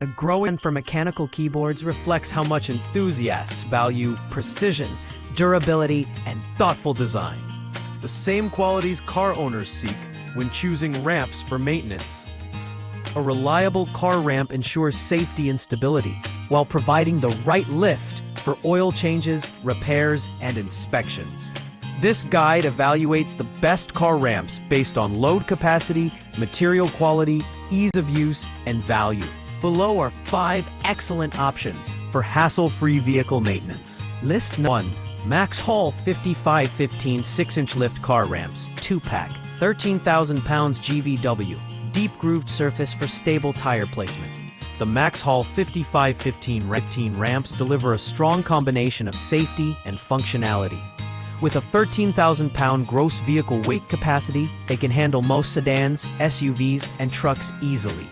A growing for mechanical keyboards reflects how much enthusiasts value precision, durability, and thoughtful design. The same qualities car owners seek when choosing ramps for maintenance. A reliable car ramp ensures safety and stability, while providing the right lift for oil changes, repairs, and inspections. This guide evaluates the best car ramps based on load capacity, material quality, ease of use, and value. Below are 5 excellent options for hassle-free vehicle maintenance. List 1. Max Hall 5515 6-inch lift car ramps, 2-pack, 13,000 pounds GVW, deep grooved surface for stable tire placement. The Max Hall 5515 ramps deliver a strong combination of safety and functionality. With a 13,000-pound gross vehicle weight capacity, they can handle most sedans, SUVs, and trucks easily.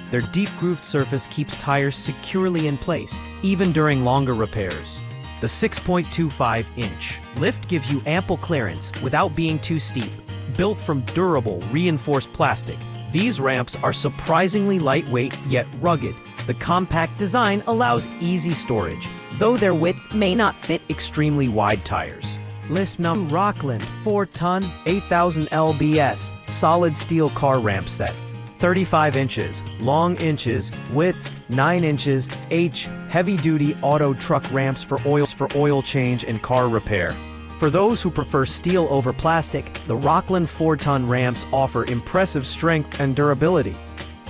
Their deep grooved surface keeps tires securely in place, even during longer repairs. The 6.25-inch lift gives you ample clearance without being too steep. Built from durable, reinforced plastic, these ramps are surprisingly lightweight yet rugged. The compact design allows easy storage, though their width may not fit extremely wide tires. List number 2. Rockland 4-ton, 8,000 lbs, solid steel car ramp set. 35 inches, long inches, width 9 inches, heavy-duty auto truck ramps for oil change and car repair. For those who prefer steel over plastic, the Rockland 4-ton ramps offer impressive strength and durability.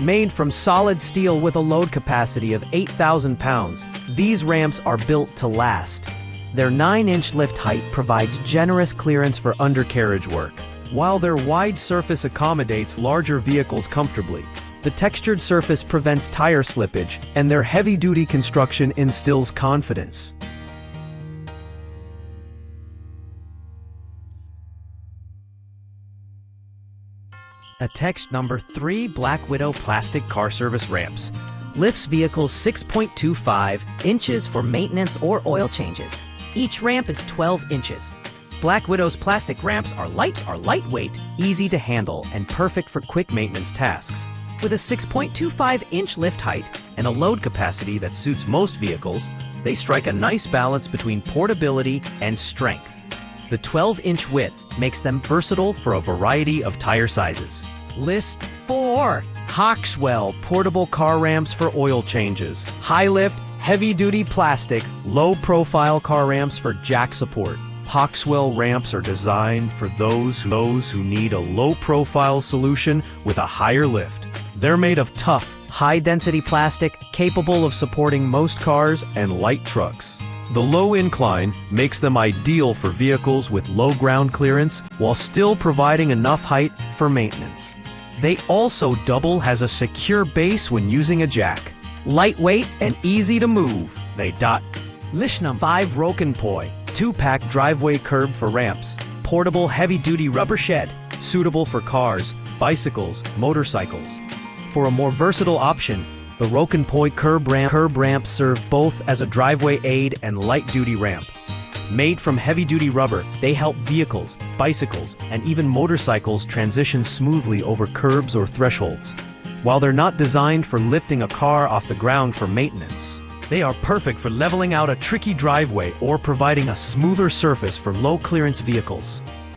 Made from solid steel with a load capacity of 8,000 pounds, these ramps are built to last. Their 9-inch lift height provides generous clearance for undercarriage work, while their wide surface accommodates larger vehicles comfortably. The textured surface prevents tire slippage, and their heavy-duty construction instills confidence. Number 3. Black Widow plastic car service ramps. Lifts vehicles 6.25 inches for maintenance or oil changes. Each ramp is 12 inches. Black Widow's plastic ramps are lightweight, easy to handle, and perfect for quick maintenance tasks. With a 6.25-inch lift height and a load capacity that suits most vehicles, they strike a nice balance between portability and strength. The 12-inch width makes them versatile for a variety of tire sizes. List 4. Hawkswell portable car ramps for oil changes. High lift, heavy-duty plastic, low-profile car ramps for jack support. Hawkswell ramps are designed for those who need a low-profile solution with a higher lift. They're made of tough, high-density plastic capable of supporting most cars and light trucks. The low incline makes them ideal for vehicles with low ground clearance while still providing enough height for maintenance. They also double as a secure base when using a jack. Lightweight and easy to move. List number 5. Rokenpoi 2-pack driveway curb for ramps. Portable heavy-duty rubber shed, suitable for cars, bicycles, motorcycles. For a more versatile option, the Rokenpoi curb ramps serve both as a driveway aid and light-duty ramp. Made from heavy-duty rubber, they help vehicles, bicycles, and even motorcycles transition smoothly over curbs or thresholds. While they're not designed for lifting a car off the ground for maintenance, they are perfect for leveling out a tricky driveway or providing a smoother surface for low-clearance vehicles.